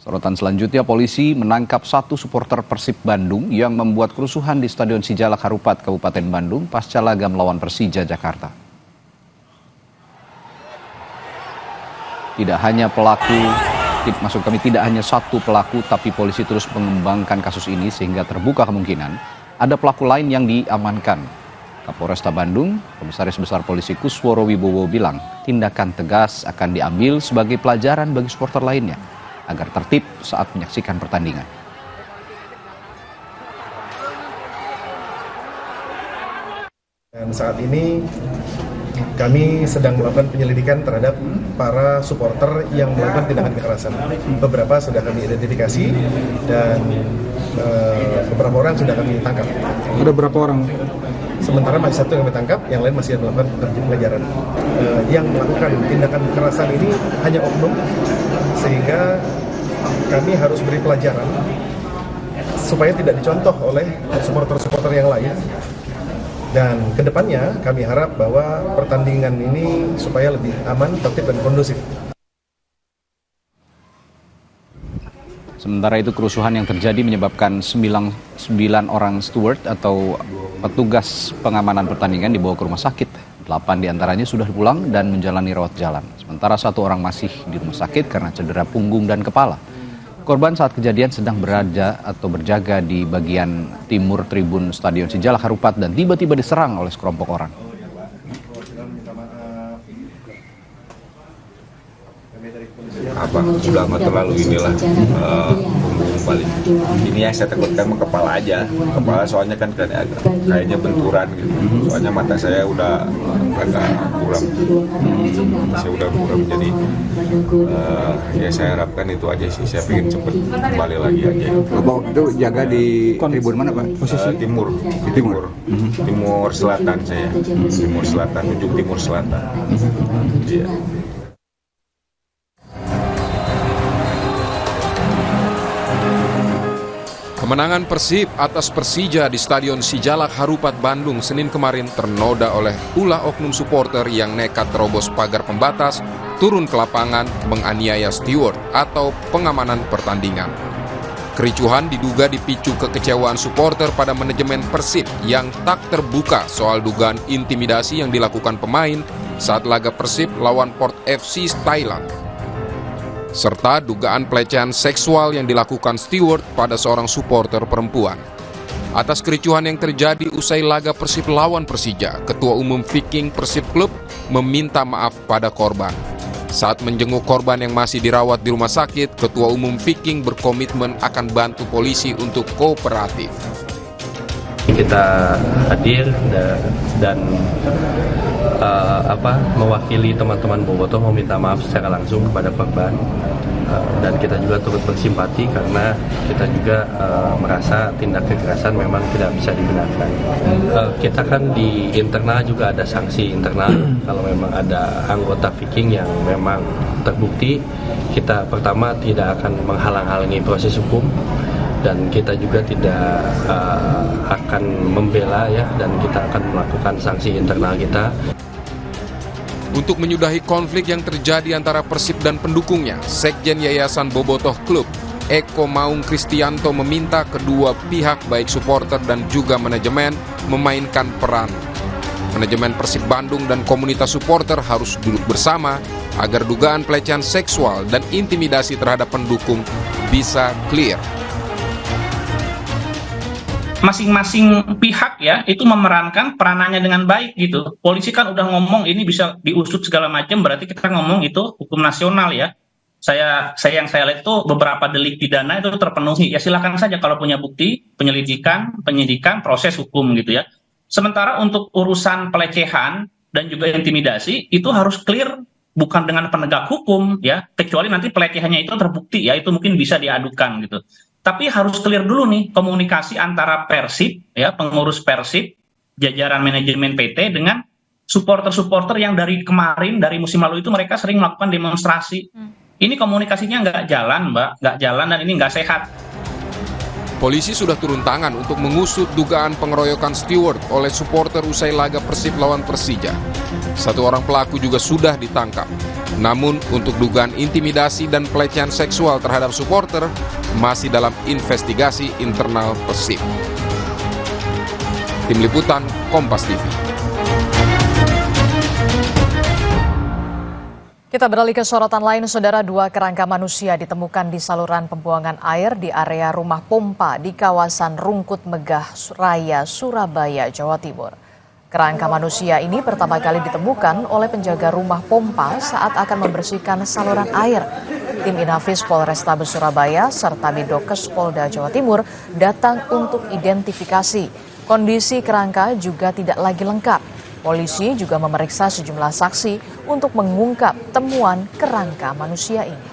Sorotan selanjutnya, polisi menangkap satu supporter Persib Bandung yang membuat kerusuhan di Stadion Sijalak Harupat, Kabupaten Bandung pasca laga melawan Persija Jakarta. Tidak hanya satu pelaku, tapi polisi terus mengembangkan kasus ini sehingga terbuka kemungkinan ada pelaku lain yang diamankan. Kapolresta Bandung, Komisaris Besar Polisi Kusworo Wibowo bilang, tindakan tegas akan diambil sebagai pelajaran bagi supporter lainnya agar tertib saat menyaksikan pertandingan. Dan saat ini kami sedang melakukan penyelidikan terhadap para supporter yang melakukan tindakan kekerasan. Beberapa sudah kami identifikasi dan beberapa orang sudah kami tangkap. Ada berapa orang? Sementara masih satu yang kami tangkap, yang lain masih melakukan pengejaran. Yang melakukan tindakan kekerasan ini hanya oknum, sehingga kami harus beri pelajaran supaya tidak dicontoh oleh supporter-supporter yang lain. Dan kedepannya kami harap bahwa pertandingan ini supaya lebih aman, tertib, dan kondusif. Sementara itu kerusuhan yang terjadi menyebabkan 9 orang steward atau petugas pengamanan pertandingan dibawa ke rumah sakit. 8 diantaranya sudah pulang dan menjalani rawat jalan. Sementara 1 orang masih di rumah sakit karena cedera punggung dan kepala. Korban saat kejadian sedang berjaga di bagian timur tribun Stadion Sijalak Harupat dan tiba-tiba diserang oleh sekelompok orang. Sudah amat terlalu inilah balik. Ini yang saya takutkan kepala aja. Kepala soalnya kan kayaknya benturan gitu. Soalnya mata saya udah agak kurang. Saya udah kurang, jadi ya saya harapkan itu aja sih. Saya pengen cepet kembali lagi aja. Bapak itu jaga di tribun mana, Pak? Posisi timur. Timur selatan saya. Timur selatan, ujung timur selatan. Iya. Kemenangan Persib atas Persija di Stadion Sijalak Harupat Bandung Senin kemarin ternoda oleh ulah oknum supporter yang nekat terobos pagar pembatas, turun ke lapangan, menganiaya steward atau pengamanan pertandingan. Kericuhan diduga dipicu kekecewaan supporter pada manajemen Persib yang tak terbuka soal dugaan intimidasi yang dilakukan pemain saat laga Persib lawan Port FC Thailand, serta dugaan pelecehan seksual yang dilakukan steward pada seorang supporter perempuan. Atas kericuhan yang terjadi usai laga Persib lawan Persija, Ketua Umum Viking Persib Club meminta maaf pada korban. Saat menjenguk korban yang masih dirawat di rumah sakit, Ketua Umum Viking berkomitmen akan bantu polisi untuk kooperatif. Kita hadir dan mewakili teman-teman Bobotoh meminta maaf secara langsung kepada korban, dan kita juga turut bersimpati karena kita juga merasa tindak kekerasan memang tidak bisa dibenarkan. Kita kan di internal juga ada sanksi internal. Kalau memang ada anggota Viking yang memang terbukti, kita pertama tidak akan menghalang-halangi proses hukum, dan kita juga tidak akan membela dan kita akan melakukan sanksi internal kita. Untuk menyudahi konflik yang terjadi antara Persib dan pendukungnya, Sekjen Yayasan Bobotoh Klub, Eko Maung Kristianto, meminta kedua pihak baik supporter dan juga manajemen memainkan peran. Manajemen Persib Bandung dan komunitas supporter harus duduk bersama agar dugaan pelecehan seksual dan intimidasi terhadap pendukung bisa clear. Masing-masing pihak itu memerankan peranannya dengan baik gitu. Polisi kan udah ngomong ini bisa diusut segala macam, berarti kita ngomong itu hukum nasional ya. Saya lihat itu beberapa delik pidana itu terpenuhi. Ya silakan saja kalau punya bukti, penyidikan, proses hukum gitu ya. Sementara untuk urusan pelecehan dan juga intimidasi itu harus clear, bukan dengan penegak hukum ya, kecuali nanti pelecehannya itu terbukti ya, itu mungkin bisa diadukan gitu. Tapi harus clear dulu nih komunikasi antara Persib ya, pengurus Persib, jajaran manajemen PT dengan supporter-supporter yang dari kemarin, dari musim lalu itu mereka sering melakukan demonstrasi. Ini komunikasinya nggak jalan, Mbak, nggak jalan, dan ini nggak sehat. Polisi sudah turun tangan untuk mengusut dugaan pengeroyokan steward oleh supporter usai laga Persib lawan Persija. 1 orang pelaku juga sudah ditangkap. Namun untuk dugaan intimidasi dan pelecehan seksual terhadap supporter masih dalam investigasi internal Persib. Tim Liputan, Kompas TV. Kita beralih ke sorotan lain, saudara. 2 kerangka manusia ditemukan di saluran pembuangan air di area rumah pompa di kawasan Rungkut Megah Raya, Surabaya, Jawa Timur. Kerangka manusia ini pertama kali ditemukan oleh penjaga rumah pompa saat akan membersihkan saluran air. Tim Inafis Polrestabes Surabaya serta Bidokes Polda Jawa Timur datang untuk identifikasi. Kondisi kerangka juga tidak lagi lengkap. Polisi juga memeriksa sejumlah saksi untuk mengungkap temuan kerangka manusia ini.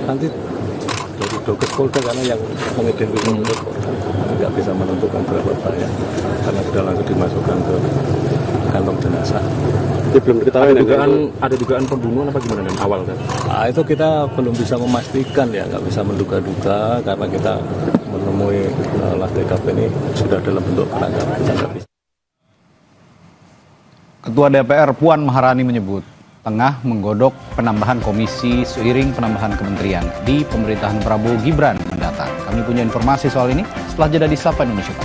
Nanti dari Dokes Polda, karena yang mengidentifikasi nggak bisa menentukan berapa banyak karena sudah langsung dimasukkan ke kantong jenazah. Jadi belum diketahui ada dugaan pembunuhan apa gimana dan awal kan? Nah, itu kita belum bisa memastikan ya, nggak bisa menduga-duga karena kita menemui olah TKP ini sudah dalam bentuk kerangka. Ketua DPR Puan Maharani menyebut tengah menggodok penambahan komisi seiring penambahan kementerian di pemerintahan Prabowo Gibran mendatang. Kami punya informasi soal ini setelah jeda di Sapa Indonesia.